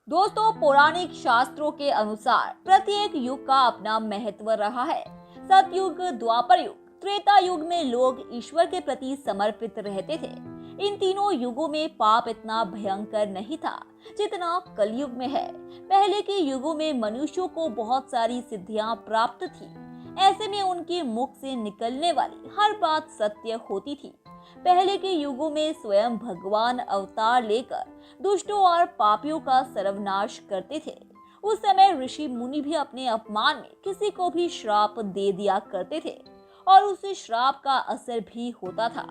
दोस्तों, पौराणिक शास्त्रों के अनुसार प्रत्येक युग का अपना महत्व रहा है। सतयुग, द्वापर युग, त्रेता युग में लोग ईश्वर के प्रति समर्पित रहते थे। इन तीनों युगों में पाप इतना भयंकर नहीं था जितना कलयुग में है। पहले के युगों में मनुष्यों को बहुत सारी सिद्धियां प्राप्त थी। ऐसे में उनके मुख से निकलने वाली हर बात सत्य होती थी। पहले के युगों में स्वयं भगवान अवतार लेकर दुष्टों और पापियों का सर्वनाश करते थे। उस समय ऋषि मुनि भी अपने अपमान में किसी को भी श्राप दे दिया करते थे और उस श्राप का असर भी होता था।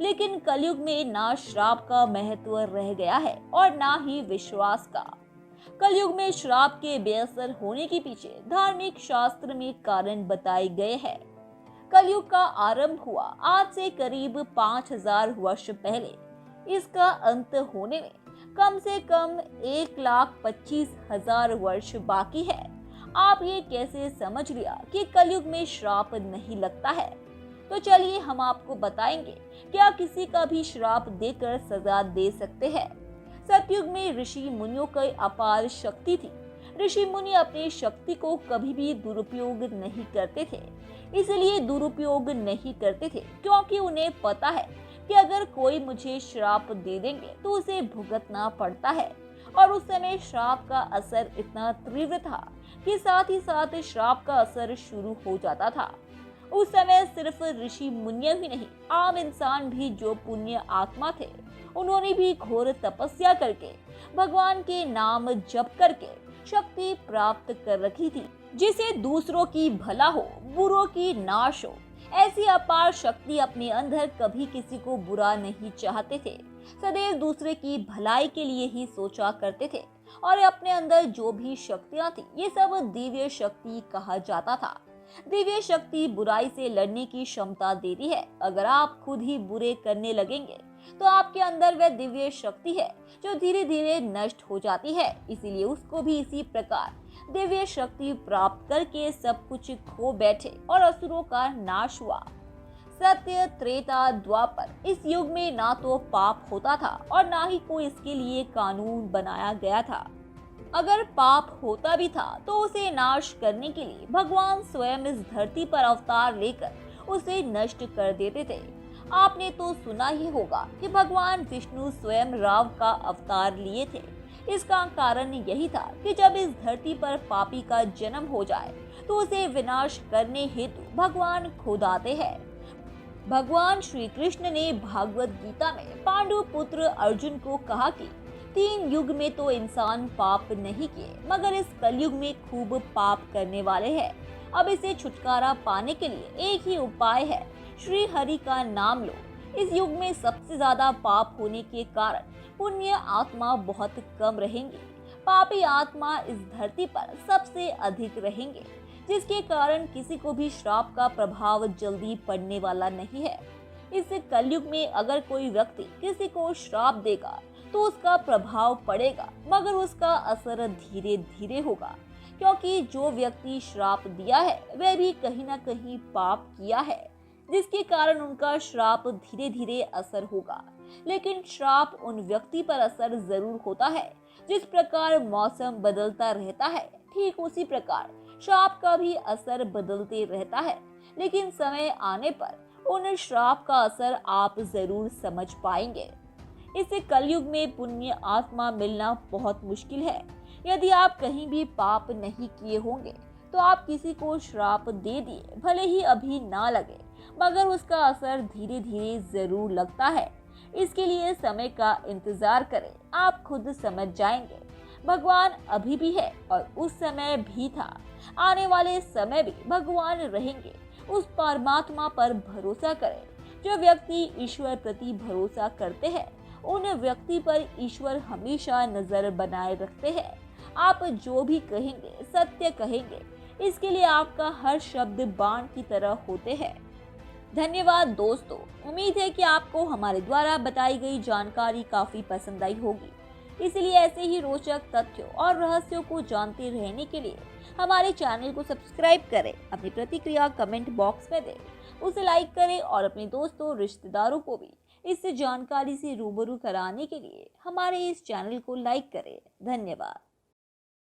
लेकिन कलयुग में ना श्राप का महत्व रह गया है और ना ही विश्वास का। कलयुग में श्राप के बेअसर होने के पीछे धार्मिक शास्त्र में कारण बताए गए हैं। कलयुग का आरंभ हुआ आज से करीब 5000 वर्ष पहले। इसका अंत होने में कम से कम 1,25,000 वर्ष बाकी है। आप ये कैसे समझ लिया कि कलयुग में श्राप नहीं लगता है? तो चलिए हम आपको बताएंगे क्या किसी का भी श्राप देकर सजा दे सकते हैं। सतयुग में ऋषि मुनियों की अपार शक्ति थी। ऋषि मुनि अपनी शक्ति को कभी भी दुरुपयोग नहीं करते थे। इसलिए दुरुपयोग नहीं करते थे क्योंकि उन्हें पता है कि अगर कोई मुझे श्राप दे देंगे तो उसे भुगतना पड़ता है। और उस समय श्राप का असर इतना तीव्र था कि साथ ही साथ श्राप का असर शुरू हो जाता था। उस समय सिर्फ ऋषि मुनिया ही नहीं, आम इंसान भी जो पुण्य आत्मा थे, उन्होंने भी घोर तपस्या करके भगवान के नाम जप करके शक्ति प्राप्त कर रखी थी, जिसे दूसरों की भला हो, बुरों की नाश हो। ऐसी अपार शक्ति अपने अंदर कभी किसी को बुरा नहीं चाहते थे, सदैव दूसरे की भलाई के लिए ही सोचा करते थे। और अपने अंदर जो भी शक्तियां थी, ये सब दिव्य शक्ति कहा जाता था। दिव्य शक्ति बुराई से लड़ने की क्षमता देती है। अगर आप खुद ही बुरे करने लगेंगे तो आपके अंदर वह दिव्य शक्ति है जो धीरे धीरे नष्ट हो जाती है। इसीलिए उसको भी इसी प्रकार दिव्य शक्ति प्राप्त करके सब कुछ खो बैठे और असुरों का नाश हुआ। सत्य, त्रेता, द्वापर, इस युग में ना तो पाप होता था और ना ही कोई इसके लिए कानून बनाया गया था। अगर पाप होता भी था तो उसे नाश करने के लिए भगवान स्वयं इस धरती पर अवतार लेकर उसे नष्ट कर देते थे। आपने तो सुना ही होगा कि भगवान विष्णु स्वयं राव का अवतार लिए थे। इसका कारण यही था कि जब इस धरती पर पापी का जन्म हो जाए तो उसे विनाश करने हेतु भगवान खुद आते हैं। भगवान श्री कृष्ण ने भागवत गीता में पांडु पुत्र अर्जुन को कहा कि 3 युग में तो इंसान पाप नहीं किए, मगर इस कलयुग में खूब पाप करने वाले हैं। अब इसे छुटकारा पाने के लिए एक ही उपाय है, श्री हरि का नाम लो। इस युग में सबसे ज्यादा पाप होने के कारण पुण्य आत्मा बहुत कम रहेंगी। पापी आत्मा इस धरती पर सबसे अधिक रहेंगे, जिसके कारण किसी को भी श्राप का प्रभाव जल्दी पड़ने वाला नहीं है। इस कलयुग में अगर कोई व्यक्ति किसी को श्राप देगा तो उसका प्रभाव पड़ेगा, मगर उसका असर धीरे धीरे होगा, क्योंकि जो व्यक्ति श्राप दिया है वह भी कहीं ना कहीं पाप किया है, जिसके कारण उनका श्राप धीरे धीरे असर होगा। लेकिन श्राप उन व्यक्ति पर असर जरूर होता है। जिस प्रकार मौसम बदलता रहता है, ठीक उसी प्रकार श्राप का भी असर बदलते रहता है। लेकिन समय आने पर उन श्राप का असर आप जरूर समझ पाएंगे। इस कलयुग में पुण्य आत्मा मिलना बहुत मुश्किल है। यदि आप कहीं भी पाप नहीं किए होंगे तो आप किसी को श्राप दे दिए, भले ही अभी ना लगे, मगर उसका असर धीरे धीरे जरूर लगता है। इसके लिए समय का इंतजार करें, आप खुद समझ जाएंगे। भगवान अभी भी है और उस समय भी था, आने वाले समय भी भगवान रहेंगे। उस परमात्मा पर भरोसा करें। जो व्यक्ति ईश्वर प्रति भरोसा करते हैं, उन व्यक्ति पर ईश्वर हमेशा नजर बनाए रखते हैं। आप जो भी कहेंगे सत्य कहेंगे, इसके लिए आपका हर शब्द बाण की तरह होते हैं। धन्यवाद दोस्तों, उम्मीद है कि आपको हमारे द्वारा बताई गई जानकारी काफी पसंद आई होगी। इसलिए ऐसे ही रोचक तथ्यों और रहस्यों को जानते रहने के लिए हमारे चैनल को सब्सक्राइब करें। अपनी प्रतिक्रिया कमेंट बॉक्स में दें, उसे लाइक करें और अपने दोस्तों रिश्तेदारों को भी इस जानकारी से रूबरू कराने के लिए हमारे इस चैनल को लाइक करें। धन्यवाद।